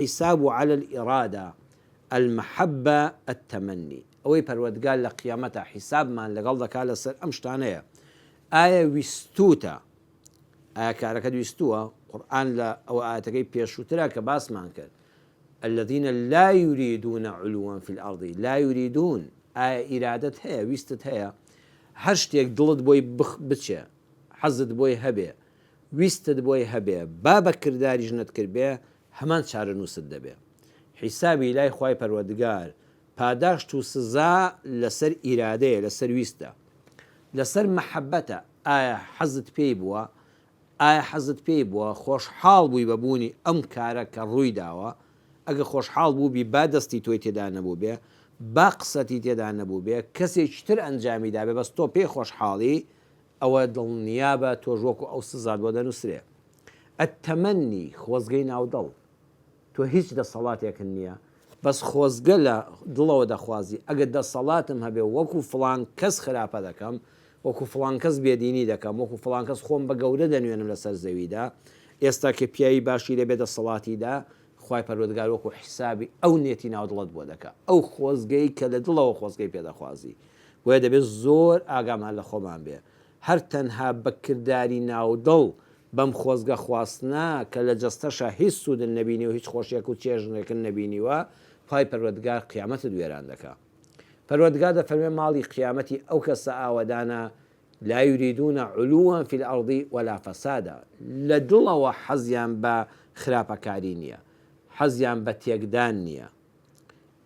حساب على الإرادة المحبة التمني أوي پروردگار لقيامته حساب من لقل ذكا لسر أمشتانية آية ويستوتا آية كاركد ويستوها قرآن لا أو آية تكي بيشوترا كباس مانكر الذين لا يريدون علوا في الأرض لا يريدون آية إرادتها ويستتها هرشتيك دلت بوي بتشي حزت بوي هبه ويستد بوي هبه بابا كرداري جنت كربه همان شعر نوسد دبه حسابي لا خواي پروردگار پاداش تو سزا لسر إراده لسر ويستا لسر محبته آية حزت پي بوا آية حزت پي بوا خوش حال بوي ببوني أم كارك الروي داوا أگه خوش حال بو بي بادستي توي تدا نبو بي باقصتي تدا نبو بي كسي چتر انجامي دابه بس تو پي خوش حالي أو دل نيابة توجوكو أو سزاد ودا نسري التمني خوزقين أو دل تو هیچ دا صلاتێک نییە بەس خۆزگە لە دڵەوە دەخوازی ئەگەر دە سەڵاتم هەبێ وەکو فڵان کەس خراپە دەکەم وەکو فڵان کەس بێدینی دەکەم وەکو فڵان کەس خۆم بە گەورە دەنوێنم لەسەر زەویدا ئێستا کە پیاوی باشی لەبێ دە سەڵاتیدا خوای پەروەردگار وەکو حیسابی ئەو نێتی ناو دڵت بۆ دەکات ئەو خۆزگەی کە لە دڵەوە خۆزگەی پێدەخوازی وێ دەبێت زۆر ئاگامان لە خۆمان بێ هەر تەنها بەکردداری ناو دڵ بەم خۆزگە خواستنا کە لە جەستەشە هیچ سوودن نەبینی و هیچ خۆشیەک و چێژنێکن نەبینیوە پای پەروەردگار قیامەتت وێران دەکات پەروەردگار دەفەرمێ ماڵی قیامەتی ئەو کەسە ئاوەدانە لا يريدون علوا في الأرض ولا فسادا لە دڵەوە حەزیان بە خراپەکاری نییە حەزیان بە تێکدان نییە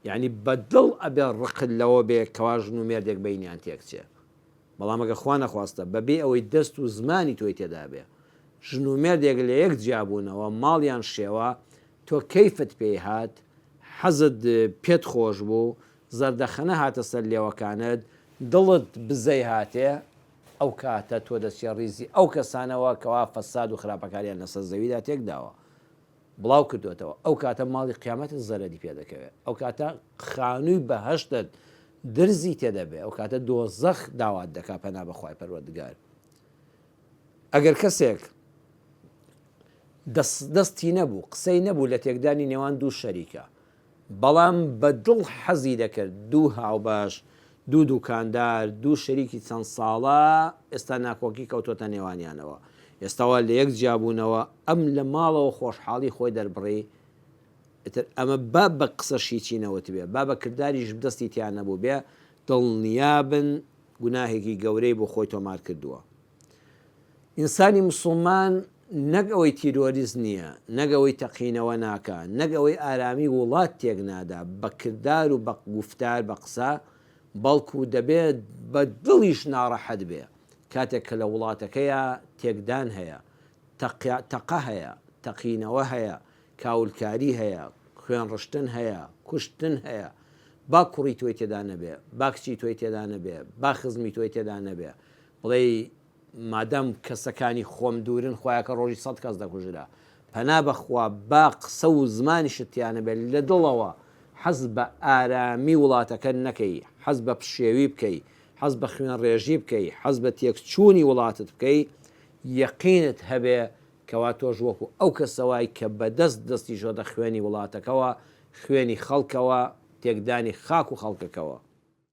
یعنی بە دڵ ئەبێ ڕقل لەوە بێ کەوا ژن و مێردێک بەینیان تێکچێ بەڵام ئەگە خوا نەخواستە بەبێ ئەوەی دەست و زمانی تۆی تێدا بێ ژن و مێردێک لە یەک جیابوونەوە ماڵیان شێوە تۆ کەیفت پێی هات حەزت پێت خۆش بوو زەردەخەنە هاتە سەر لێوەکانت دڵت بزەی هاتێ ئەو کاتە تۆ دەستی ڕیزی ئەو کەسانەوە کەوا فەساد و خراپەکاریان لەسەر زەویدا تێکداوە بڵاو کردوێتەوە ئەو کاتە ماڵی قیامەتت زەرەری پێ دەکەوێت ئەو کاتە خانووی بەهەشتت درزی تێدەبێ ئەو کاتە دۆزەخ داوات دەکا پەنا بەخوای پەروەردگار ئەگەر کەسێک دەستی نەبوو قسەی نەبوو لە تێکدانی نێوان دوو شەریکە بەڵام بە دڵ حەزی دەکرد دوو هاوباش دوو دوکاندار دوو شەریکی چەند ساڵە ئێستا ناکۆکی کەوتۆتە نێوانیانەوە ئێستاوا لە یەک جیابوونەوە ئەم لە ماڵەوە خۆشحاڵی خۆی دەربڕی ئەمە با بە قسەشی چینەوەت بێ با بە کرداریش دەستی تیان نەبوو بێ دڵنیابن گوناهێکی گەورەی بۆ خۆی تۆمار کردووە ئینسانی مسلمان نەک ئەوەی تیرۆریز نییە نەک ئەوەی تەقینەوە ناکە نەک ئەوەی ئارامی وڵات تێک نادا بە کردار و بە گوفتار بە قسە بەڵکو دەبێت بە دڵیش ناڕەحەت بێ کاتێک کە لە وڵاتەکەیە تێکدان هەیە تەقە هەیە تەقینەوە هەیە کاولکاری هەیە خوێن ڕشتن هەیە کوشتن هەیە با کوڕی تۆی تێدا نەبێ با کچی تۆی تێدا نەبێ با خزمی تۆی تێدا نەبێ بڵێ مادەم کەسەکانی خۆم دوورن خۆیەکە ڕۆژی 100 کەس دەکوژرا پەنا بەخوا با قسە و زمانیشتیانە بێت لە دڵەوە حەز بە ئارامی وڵاتەکە نەکەی حەز بە پشێوی بکەی حەز بە خوێن ڕێژی بکەی حەز بە تێکچوونی وڵاتت بکەی یەقینت هەبێ کەوا تۆش وەکو ئەو کەسەوای کە بەدەست دەستی ژۆدە خوێنی وڵاتەکەەوە خوێنی خەڵکەوە تێکدانی خاک و خەڵکەکەوە